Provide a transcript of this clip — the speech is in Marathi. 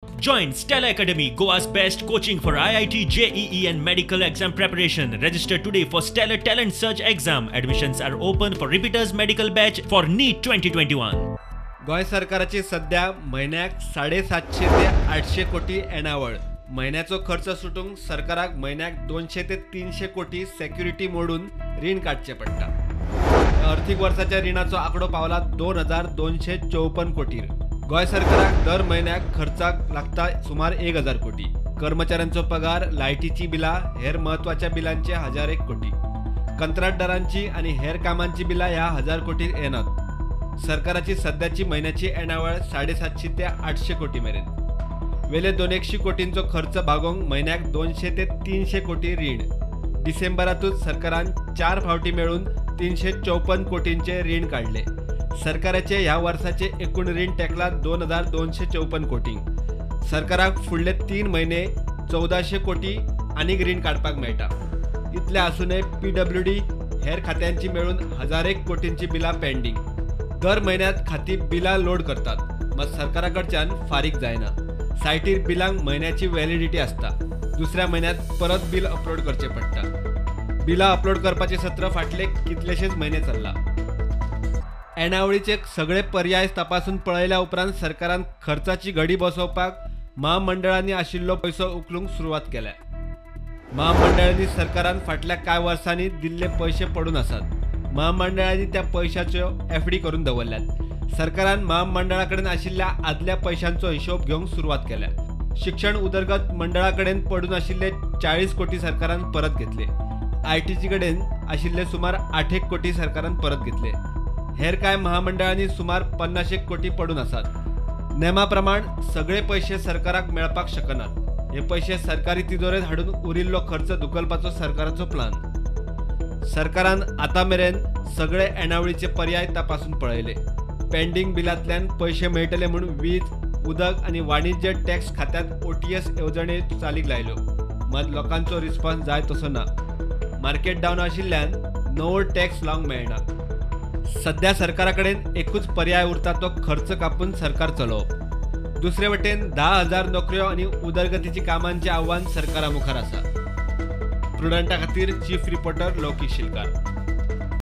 Join Stella Academy, Goa's best coaching for IIT, JEE and medical exam preparation. Register today for Stellar Talent Search exam. Admissions are open for repeaters medical batch for NEET 2021. गोय सरकाराची सध्या महिन्याक 750 ते 800 कोटी एनावळ. महिन्याचो खर्च सुटूंक सरकाराक महिन्याक 200 ते 300 कोटी सेक्युरिटी मोडून रीण काडचे पडटा. आर्थिक वर्षाच्या रीणाचो आकडो पावला 2254 कोटी. गोय सरकाराक दर महिन्याक खर्चाक लागता सुमार 1000 कोटी. कर्मचाऱ्यांचो पगार, लायटीची बिला, हेर महत्वाच्या बिलांचे 1001 कोटी. कंत्राटदारांची आणि हेर कामांची बिला ह्या 1000 कोटी येनात. सरकाराची सध्याची महिन्याची एनावळ 750 ते 800 कोटी मेरेन. वेले 200 कोटींचो खर्च भागोवंक महिन्याक 200 ते 300 कोटी रीण. डिसेंबरातूच सरकारान 4 फावटी मेळून 354 कोटींचे रीण काढले. सरकाराचे ह्या वर्षाचे एकूण रीण टेकला 2254 कोटी. सरकाराक फुडले 3 महिने 1400 कोटी आनीक रीण काडपाक मेळटा. इतले आसूनय PWD हेर खात्यांची मेळून 1001 कोटींची बिला पेंडिंग. दर महिन्यात खाती बिला लोड करतात, मग सरकाराकडच्यान फारीक जायना. सायटीर बिलांक महिन्याची व्हॅलिडिटी असता. दुसऱ्या महिन्यात परत बिल अपलोड करचे पडटा. बिला अपलोड करपाचे सत्र फाटले कितलेशेच महिने चल्ला. एनावळीचे सगळे पर्याय तपासून पळयल्या उपरांत सरकारान खर्चाची घडी बसोवपाक महामंडळांनी आशिल्लो पैसो उखलूंक सुरवात केल्या. महामंडळांनी सरकारान फाटल्या कांय वर्सांनी दिल्ले पैसे पडून आसात. महामंडळांनी त्या पैशाच्यो FD करून दवरल्यात. सरकारान महामंडळाकडेन आशिल्ल्या आदल्या पैशांचो हिशोब घेवंक सुरवात केल्या. शिक्षण उदरगत मंडळाकडेन पडून आशिल्ले 40 कोटी सरकारान परत घेतले. ITC कडेन आशिल्ले सुमार 8 कोटी सरकारान परत घेतले. हेर कांय महामंडळांनी सुमार 50 कोटी पडून आसात. नेमा प्रमाण सगळे पैसे सरकाराक मेळपाक शकनात. हे पैसे सरकारी तिजोरेत हाडून उरिल्लो खर्च धुकलपाचो सरकाराचो प्लान. सरकारान आता मेरेन सगळे एनावळीचे पर्याय तपासून पळयले. पेंडिंग बिलांतल्यान पैसे मेळटले म्हणून वीज, उदक आणि वाणिज्य टॅक्स खात्यात OTS येवजणे चालीक लायल्यो. मात लोकांचो रिस्पॉन्स जाय तसो ना. मार्केट डावन आशिल्ल्यान नवो टॅक्स लावंक मेळना. सध्या सरकाराकडेन एकूच पर्याय उरता तो खर्च कापून सरकार चलोवप. दुसरे वटेन 10,000 नोकऱ्यो आणि उदरगतीची कामांचे आव्हान सरकारा मुखार आसा. प्रुडंटा खातीर चीफ रिपोर्टर लौकिक शिलकार.